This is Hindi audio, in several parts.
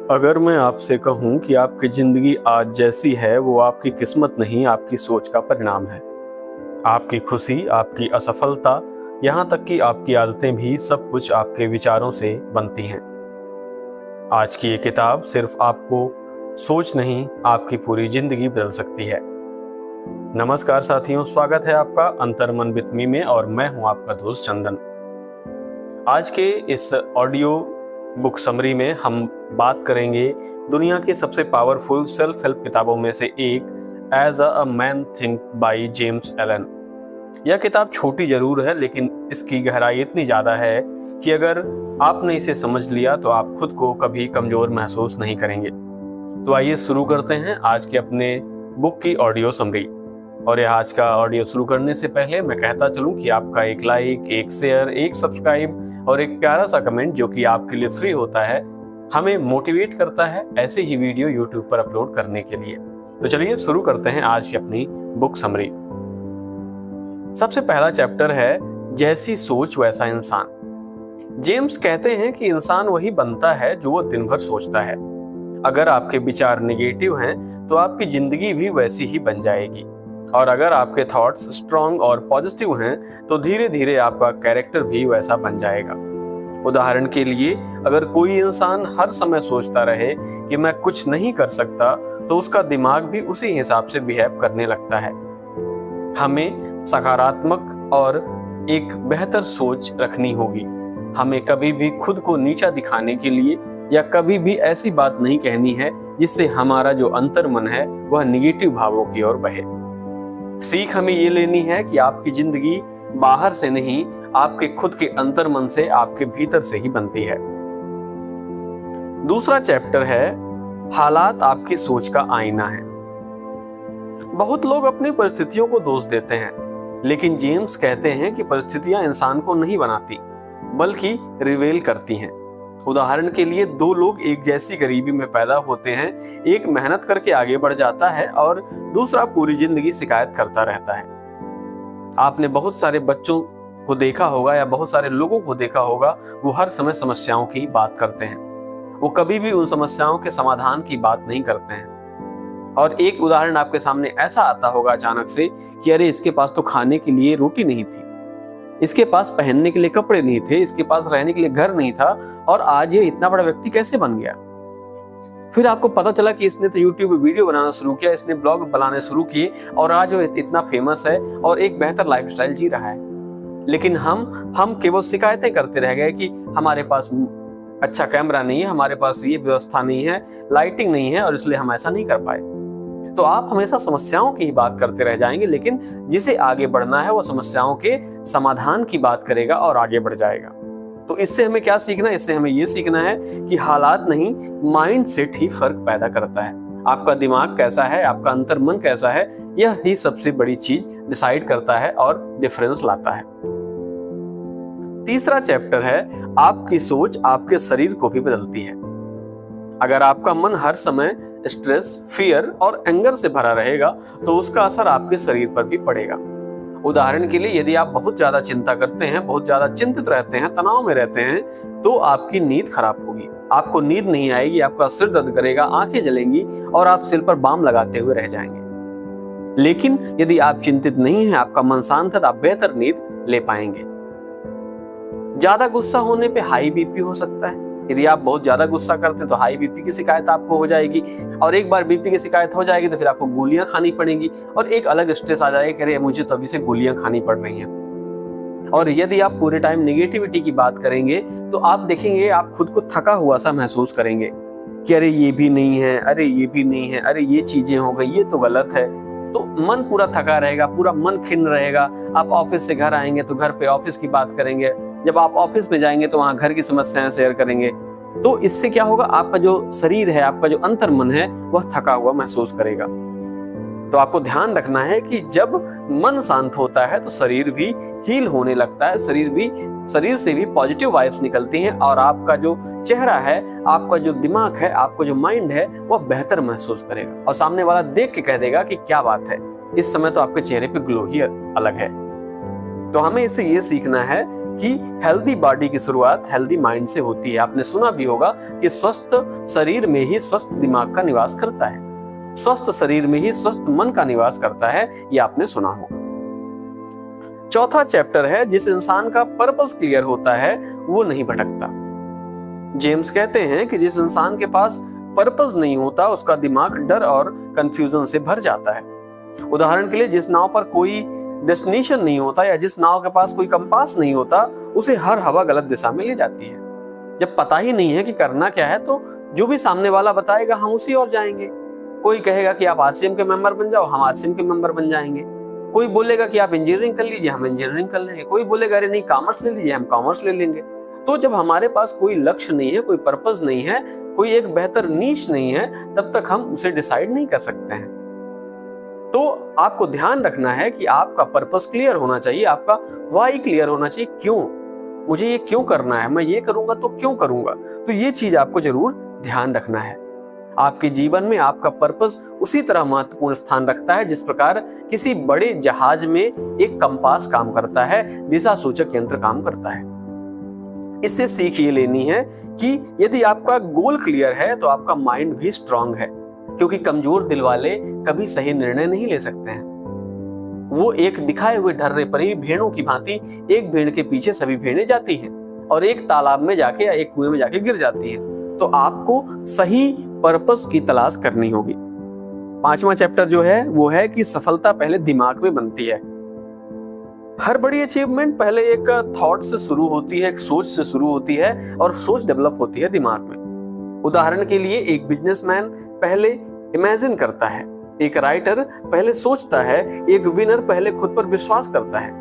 अगर मैं आपसे कहूं कि आपकी जिंदगी आज जैसी है वो आपकी किस्मत नहीं, आपकी सोच का परिणाम है। आपकी खुशी, आपकी असफलता, यहाँ तक कि आपकी आदतें भी सब कुछ आपके विचारों से बनती हैं। आज की ये किताब सिर्फ आपको सोच नहीं, आपकी पूरी जिंदगी बदल सकती है। नमस्कार साथियों, स्वागत है आपका अंतर्मन विद मी में और मैं हूं आपका दोस्त चंदन। आज के इस ऑडियो बुक समरी में हम बात करेंगे दुनिया की सबसे पावरफुल सेल्फ हेल्प किताबों में से एक as a man think by James Allen. यह किताब छोटी जरूर है लेकिन इसकी गहराई इतनी ज़्यादा है कि अगर आपने इसे समझ लिया तो आप खुद को कभी कमज़ोर महसूस नहीं करेंगे। तो आइए शुरू करते हैं आज के अपने बुक की ऑडियो समरी। और यह आज का ऑडियो शुरू करने से पहले मैं कहता चलूं कि आपका एक लाइक, एक शेयर, एक सब्सक्राइब और एक प्यारा सा कमेंट जो कि आपके लिए फ्री होता है हमें मोटिवेट करता है ऐसे ही वीडियो यूट्यूब पर अपलोड करने के लिए। तो चलिए शुरू करते हैं आज की अपनी बुक समरी। सबसे पहला चैप्टर है जैसी सोच वैसा इंसान। जेम्स कहते हैं कि इंसान वही बनता है जो वो दिन भर सोचता है। अगर आपके विचार नेगेटिव हैं तो आपकी जिंदगी भी वैसी ही बन जाएगी, और अगर आपके थॉट्स स्ट्रांग और पॉजिटिव हैं तो धीरे धीरे आपका कैरेक्टर भी वैसा बन जाएगा। उदाहरण के लिए, अगर कोई इंसान हर समय सोचता रहे कि मैं कुछ नहीं कर सकता तो उसका दिमाग भी उसी हिसाब से बिहेव करने लगता है। हमें सकारात्मक और एक बेहतर सोच रखनी होगी। हमें कभी भी खुद को नीचा दिखाने के लिए या कभी भी ऐसी बात नहीं कहनी है जिससे हमारा जो अंतर्मन है वह निगेटिव भावों की ओर बहे। सीख हमें ये लेनी है कि आपकी जिंदगी बाहर से नहीं, आपके खुद के अंतर्मन से, आपके भीतर से ही बनती है। दूसरा चैप्टर है हालात आपकी सोच का आईना है। बहुत लोग अपनी परिस्थितियों को दोष देते हैं, लेकिन जेम्स कहते हैं कि परिस्थितियां इंसान को नहीं बनाती बल्कि रिवेल करती हैं। उदाहरण के लिए, दो लोग एक जैसी गरीबी में पैदा होते हैं, एक मेहनत करके आगे बढ़ जाता है और दूसरा पूरी जिंदगी शिकायत करता रहता है। आपने बहुत सारे बच्चों को देखा होगा या बहुत सारे लोगों को देखा होगा, वो हर समय समस्याओं की बात करते हैं, वो कभी भी उन समस्याओं के समाधान की बात नहीं करते हैं। और एक उदाहरण आपके सामने ऐसा आता होगा अचानक से कि अरे इसके पास तो खाने के लिए रोटी नहीं थी, इसके पास पहनने के लिए कपड़े नहीं थे, इसके पास रहने के लिए घर नहीं था, और आज ये इतना बड़ा व्यक्ति कैसे बन गया। फिर आपको पता चला कि इसने तो यूट्यूब पे वीडियो बनाना शुरू किया, इसने ब्लॉग बनाने शुरू किए और आज वो इतना फेमस है और एक बेहतर लाइफस्टाइल जी रहा है। लेकिन हम केवल शिकायतें करते रह गए कि हमारे पास अच्छा कैमरा नहीं है, हमारे पास ये व्यवस्था नहीं है, लाइटिंग नहीं है, और इसलिए हम ऐसा नहीं कर पाए। तो आप हमेशा समस्याओं की ही बात करते रह जाएंगे, लेकिन जिसे आगे बढ़ना है वो समस्याओं के समाधान की बात करेगा और आगे बढ़ जाएगा। तो इससे हमें क्या सीखना है? इससे हमें ये सीखना है कि हालात नहीं, माइंड सेट ही फर्क पैदा करता है। आपका दिमाग कैसा है, आपका अंतर्मन कैसा है, यह ही सबसे बड़ी चीज डिसाइड करता है और डिफरेंस लाता है। तीसरा चैप्टर है आपकी सोच आपके शरीर को भी बदलती है। अगर आपका मन हर समय स्ट्रेस, फियर और एंगर से भरा रहेगा तो उसका असर आपके शरीर पर भी पड़ेगा। उदाहरण के लिए, यदि आप बहुत ज्यादा चिंता करते हैं, बहुत ज्यादा चिंतित रहते हैं, तनाव में रहते हैं, तो आपकी नींद खराब होगी, आपको नींद नहीं आएगी, आपका सिर दर्द करेगा, आंखें जलेंगी और आप सिर पर बाम लगाते हुए रह जाएंगे। लेकिन यदि आप चिंतित नहीं हैं, आपका मन शांत है, तो आप बेहतर नींद ले पाएंगे। ज्यादा गुस्सा होने पे हाई बीपी हो सकता है। यदि आप बहुत ज्यादा गुस्सा करते हैं तो हाई बीपी की शिकायत आपको हो जाएगी, और एक बार बीपी की शिकायत हो जाएगी तो फिर आपको गोलियां खानी पड़ेंगी और एक अलग स्ट्रेस आ जाएगा कि अरे मुझे तो अभी से गोलियां खानी पड़ रही हैं। और यदि आप पूरे टाइम नेगेटिविटी की बात करेंगे तो आप देखेंगे आप खुद को थका हुआ सा महसूस करेंगे कि अरे ये भी नहीं है, अरे ये भी नहीं है, अरे ये चीजें हो गई, ये तो गलत है। तो मन पूरा थका रहेगा, पूरा मन खिन्न रहेगा। आप ऑफिस से घर आएंगे तो घर पे ऑफिस की बात करेंगे, जब आप ऑफिस में जाएंगे तो वहां घर की समस्याएं शेयर करेंगे। तो इससे क्या होगा, आपका जो शरीर है, आपका जो अंतर्मन है, वह थका हुआ महसूस करेगा। तो आपको ध्यान रखना है कि जब मन शांत होता है तो शरीर भी हील होने लगता है, शरीर से भी पॉजिटिव वाइब्स निकलती हैं और आपका जो चेहरा है, आपका जो दिमाग है, आपका जो माइंड है, वह बेहतर महसूस करेगा और सामने वाला देख के कह देगा कि क्या बात है, इस समय तो आपके चेहरे पे ग्लो ही अलग है। तो हमें इससे ये सीखना है कि हेल्दी बॉडी की शुरुआत हेल्दी माइंड से होती है। आपने सुना भी होगा कि स्वस्थ शरीर में ही स्वस्थ दिमाग का निवास करता है, स्वस्थ शरीर में ही स्वस्थ मन का निवास करता है, ये आपने सुना हो। चौथा चैप्टर है, जिस इंसान का पर्पस क्लियर होता है वो नहीं भटकता। जेम्स कहते हैं कि जिस इंसान के पास पर्पस नहीं होता उसका दिमाग डर और कंफ्यूजन से भर जाता है। उदाहरण के लिए, जिस नाव पर कोई डेस्टिनेशन नहीं होता या जिस नाव के पास कोई कंपास नहीं होता, उसे हर हवा गलत दिशा में ले जाती है। जब पता ही नहीं है कि करना क्या है तो जो भी सामने वाला बताएगा हम उसी ओर जाएंगे। कोई कहेगा कि आप आरसीएम के मेंबर बन जाओ, हम आरसीएम के मेंबर बन जाएंगे। कोई बोलेगा कि आप इंजीनियरिंग कर लीजिए, हम इंजीनियरिंग कर लेंगे। कोई बोलेगा अरे नहीं कॉमर्स ले लीजिए, हम कॉमर्स ले लेंगे। तो जब हमारे पास कोई लक्ष्य नहीं है, कोई पर्पस नहीं है, कोई एक बेहतर नीश नहीं है, तब तक हम उसे डिसाइड नहीं कर सकते हैं। तो आपको ध्यान रखना है कि आपका पर्पस क्लियर होना चाहिए, आपका वाई क्लियर होना चाहिए। क्यों मुझे ये क्यों करना है, मैं ये करूंगा तो क्यों करूंगा, तो ये चीज आपको जरूर ध्यान रखना है। आपके जीवन में आपका पर्पस उसी तरह महत्वपूर्ण स्थान रखता है जिस प्रकार किसी बड़े जहाज में एक कंपास काम करता है, दिशा सूचक यंत्र काम करता है। इससे सीख ये लेनी है कि यदि आपका गोल क्लियर है तो आपका माइंड भी स्ट्रांग है, क्योंकि कमजोर दिल वाले कभी सही निर्णय नहीं ले सकते हैं। वो एक दिखाए हुए ढर्रे पर ही भेड़ों की भांति एक भेड़ के पीछे सभी भेड़ें जाती हैं और एक तालाब में जाके या एक कुएं में जाके गिर जाती हैं। तो आपको सही पर्पस की तलाश करनी होगी। पांचवा चैप्टर जो है वो है कि सफलता पहले दिमाग में बनती है। हर बड़ी अचीवमेंट पहले एक थॉट से शुरू होती है, एक सोच से शुरू होती है और सोच डेवलप होती है दिमाग में। उदाहरण के लिए, एक बिजनेसमैन पहले इमेजिन करता है, एक राइटर पहले सोचता है, एक विनर पहले खुद पर विश्वास करता है।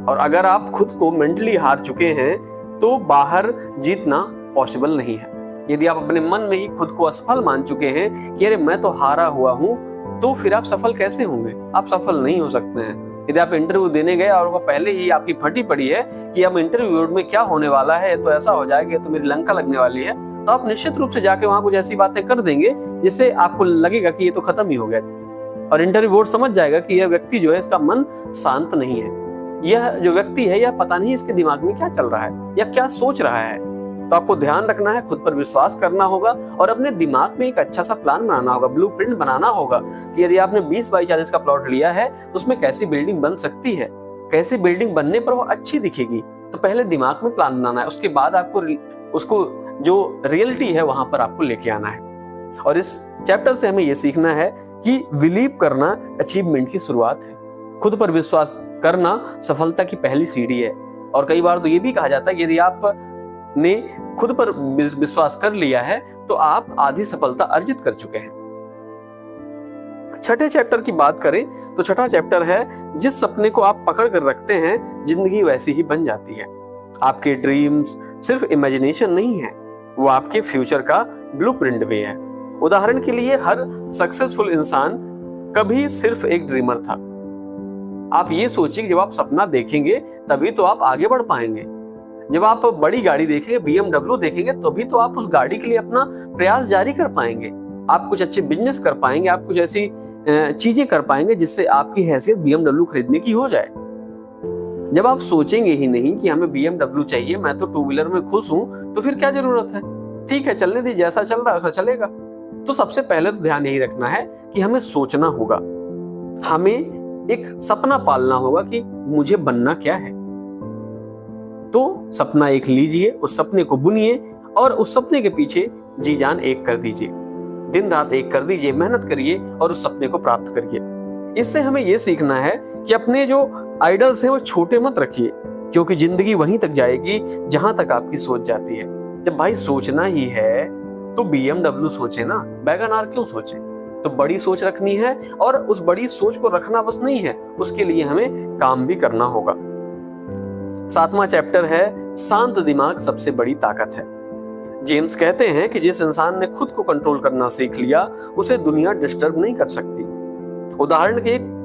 और अगर आप खुद को मेंटली हार चुके हैं तो बाहर जीतना पॉसिबल नहीं है। यदि आप अपने मन में ही खुद को असफल मान चुके हैं कि अरे मैं तो हारा हुआ हूं, तो फिर आप सफल कैसे होंगे? आप सफल नहीं हो सकते हैं। यदि आप इंटरव्यू देने गए और वो पहले ही आपकी फटी पड़ी है कि अब इंटरव्यू में क्या होने वाला है, तो ऐसा हो जाएगा तो मेरी लंका लगने वाली है, तो आप निश्चित रूप से जाके वहां कुछ ऐसी बातें कर देंगे जिससे आपको लगेगा कि ये तो खत्म ही हो गया, और इंटरव्यू बोर्ड समझ जाएगा कि यह व्यक्ति जो है इसका मन शांत नहीं है, यह जो व्यक्ति है यह पता नहीं इसके दिमाग में क्या चल रहा है या क्या सोच रहा है। तो आपको ध्यान रखना है, खुद पर विश्वास करना होगा और अपने दिमाग में एक अच्छा सा प्लान बनाना होगा, ब्लूप्रिंट बनाना होगा कि यदि आपने 20x40 का प्लॉट लिया है तो उसमें कैसी बिल्डिंग बन सकती है, कैसी बिल्डिंग बनने पर वो अच्छी दिखेगी। तो पहले दिमाग में प्लान बनाना है, उसके बाद आपको उसको जो रियलिटी है वहां पर आपको लेके आना है। और इस चैप्टर से हमें यह सीखना है कि बिलीव करना अचीवमेंट की शुरुआत है। खुद पर विश्वास करना सफलता की पहली सीढ़ी है। और कई बार तो ये भी कहा जाता है कि यदि आप ने खुद पर विश्वास कर लिया है तो आप आधी सफलता अर्जित कर चुके हैं। छठे चैप्टर की बात करें तो छठा चैप्टर है, जिस सपने को आप पकड़ कर रखते हैं जिंदगी वैसी ही बन जाती है। आपके ड्रीम्स सिर्फ इमेजिनेशन नहीं है, वो आपके फ्यूचर का ब्लूप्रिंट भी है। उदाहरण के लिए, हर सक्सेसफुल इंसान कभी सिर्फ एक ड्रीमर था। आप ये सोचिए, जब आप सपना देखेंगे तभी तो आप आगे बढ़ पाएंगे। जब आप बड़ी गाड़ी देखेंगे, BMW देखेंगे, तभी तो आप उस गाड़ी के लिए अपना प्रयास जारी कर पाएंगे। आप कुछ अच्छे बिजनेस कर पाएंगे, आप कुछ ऐसी चीजें कर पाएंगे जिससे आपकी हैसियत BMW खरीदने की हो जाए। जब आप सोचेंगे ही नहीं कि हमें BMW चाहिए, मैं तो टू व्हीलर में खुश हूं, तो फिर क्या जरूरत है, ठीक है चलने दीजिए, जैसा चल रहा है वैसा चलेगा। तो सबसे पहले तो ध्यान यही रखना है कि हमें सोचना होगा, हमें एक सपना पालना होगा कि मुझे बनना क्या है। तो सपना एक लीजिए, उस सपने को बुनिए और उस सपने के पीछे जी जान एक कर दीजिए, दिन रात एक कर दीजिए, मेहनत करिए और उस सपने को प्राप्त करिए। इससे हमें यह सीखना है कि अपने जो आइडल्स हैं वो छोटे मत रखिए, क्योंकि जिंदगी वहीं तक जाएगी जहां तक आपकी सोच जाती है। जब भाई सोचना ही है तो BMW सोचे ना, वैगन क्यों सोचे? तो बड़ी सोच रखनी है और उस बड़ी सोच को रखना बस नहीं है, उसके लिए हमें काम भी करना होगा। सातवां चैप्टर है, शांत दिमाग सबसे बड़ी ताकत है। जेम्स कहते हैं कि जिस इंसान ने खुद को कंट्रोल करना सीख लिया उसे दुनिया डिस्टर्ब नहीं कर सकती। उदाहरण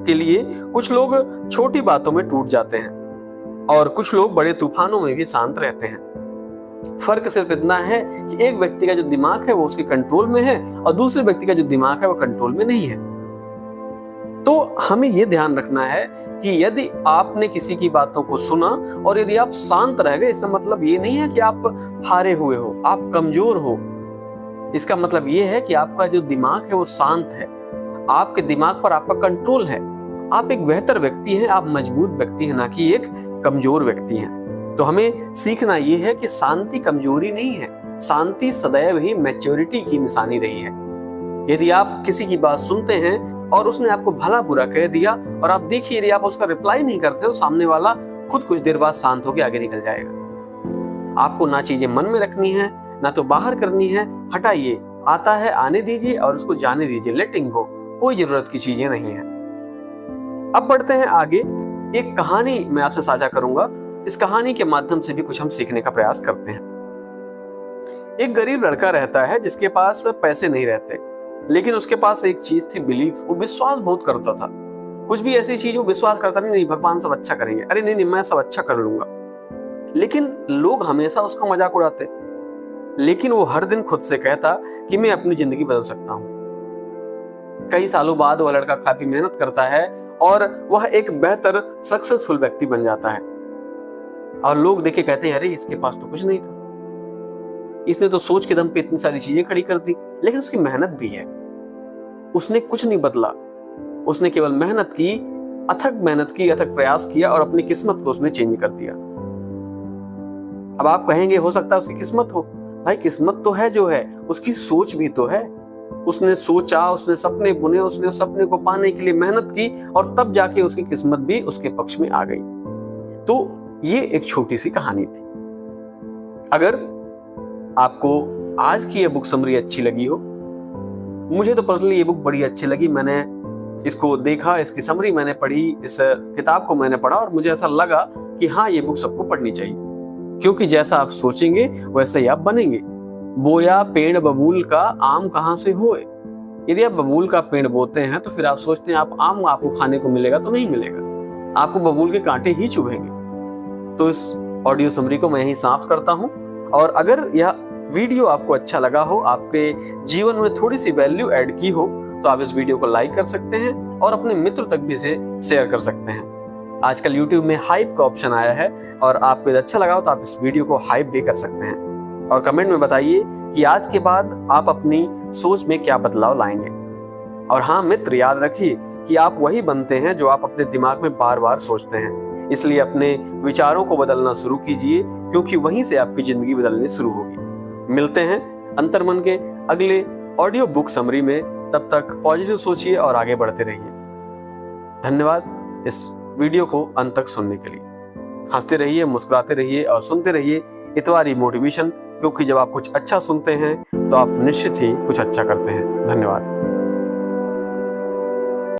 के लिए कुछ लोग छोटी बातों में टूट जाते हैं और कुछ लोग बड़े तूफानों में भी शांत रहते हैं। फर्क सिर्फ इतना है कि एक व्यक्ति का जो दिमाग है वो उसके कंट्रोल में है और दूसरे व्यक्ति का जो दिमाग है वो कंट्रोल में नहीं है। तो तो हमें ये ध्यान रखना है कि यदि आपने किसी की बातों को सुना और यदि आप शांत रह गए, इसका मतलब ये नहीं है कि आप हारे हुए हो, आप कमजोर हो। इसका मतलब ये है कि आपका जो दिमाग है वो शांत है, आपके दिमाग पर आपका कंट्रोल है, आप एक बेहतर व्यक्ति हैं, आप मजबूत व्यक्ति हैं, ना कि एक कमजोर व्यक्ति हैं। तो हमें सीखना ये है कि शांति कमजोरी नहीं है, शांति सदैव ही मैच्योरिटी की निशानी रही है। यदि आप किसी की बात सुनते हैं और उसने आपको भला बुरा कह दिया और आप देखिए यदि आप उसका रिप्लाई नहीं करते हो, सामने वाला खुद कुछ देर बाद शांत होकर आगे निकल जाएगा। आपको ना चीजें मन में रखनी है ना तो बाहर करनी है, हटाइए, आता है आने दीजिए और उसको जाने दीजिए, लेटिंग गो, कोई जरूरत की चीजें नहीं है। अब बढ़ते हैं आगे। एक कहानी मैं आपसे साझा करूंगा, इस कहानी के माध्यम से भी कुछ हम सीखने का प्रयास करते हैं। एक गरीब लड़का रहता है जिसके पास पैसे नहीं रहते, लेकिन उसके पास एक चीज थी, बिलीफ। वो विश्वास बहुत करता था, कुछ भी ऐसी चीज वो विश्वास करता नहीं भगवान सब अच्छा करेंगे, अरे नहीं मैं सब अच्छा कर लूंगा। लेकिन लोग हमेशा उसका मजाक उड़ाते, लेकिन वो हर दिन खुद से कहता कि मैं अपनी जिंदगी बदल सकता हूं। कई सालों बाद वह लड़का काफी मेहनत करता है और वह एक बेहतर सक्सेसफुल व्यक्ति बन जाता है। और लोग देख के कहते हैं, अरे इसके पास तो कुछ नहीं था, इसने तो सोच के दम पे इतनी सारी चीजें खड़ी कर दी, लेकिन उसकी मेहनत भी है, उसने कुछ नहीं बदला, उसने केवल मेहनत की, अथक मेहनत की, अथक प्रयास किया और अपनी किस्मत को उसने चेंज कर दिया। अब आप कहेंगे हो सकता है उसकी किस्मत हो, भाई किस्मत तो है जो है, उसकी सोच भी तो है। उसने सोचा, उसने सपने बुने, उसने उस सपने को पाने के लिए मेहनत की और तब जाके उसकी किस्मत भी उसके पक्ष में आ गई। तो ये एक छोटी सी कहानी थी। अगर आपको आज की ये बुक समरी अच्छी लगी हो, मुझे तो पर्सनली ये बुक बड़ी अच्छी लगी। मैंने इसको देखा, इसकी समरी मैंने पढ़ी, इस किताब को मैंने पढ़ा और मुझे ऐसा लगा कि हाँ ये बुक सबको पढ़नी चाहिए, क्योंकि जैसा आप सोचेंगे वैसे ही आप बनेंगे। बोया पेड़ बबूल का आम कहाँ से होए। यदि आप बबूल का पेड़ बोते हैं तो फिर आप सोचते हैं आप आम आपको खाने को मिलेगा, तो नहीं मिलेगा, आपको बबूल के कांटे ही चुभेंगे। तो इस ऑडियो समरी को मैं यहीं समाप्त करता हूं। और अगर यह वीडियो आपको अच्छा लगा हो, आपके जीवन में थोड़ी सी वैल्यू ऐड की हो, तो आप इस वीडियो को लाइक कर सकते हैं और अपने मित्र तक भी इसे शेयर कर सकते हैं। आजकल YouTube में हाइप का ऑप्शन आया है और आपको अच्छा लगा हो तो आप इस वीडियो को हाइप भी कर सकते हैं। और कमेंट में बताइए कि आज के बाद आप अपनी सोच में क्या बदलाव लाएंगे। और हाँ मित्र, याद रखिए कि आप वही बनते हैं जो आप अपने दिमाग में बार बार सोचते हैं। इसलिए अपने विचारों को बदलना शुरू कीजिए, क्योंकि वहीं से आपकी जिंदगी बदलनी शुरू होगी। मिलते हैं अंतर्मन के अगले ऑडियो बुक समरी में। तब तक पॉजिटिव सोचिए और आगे बढ़ते रहिए। धन्यवाद इस वीडियो को अंत तक सुनने के लिए। हंसते रहिए, मुस्कुराते रहिए और सुनते रहिए इतवारी मोटिवेशन, क्योंकि जब आप कुछ अच्छा सुनते हैं तो आप निश्चित ही कुछ अच्छा करते हैं। धन्यवाद।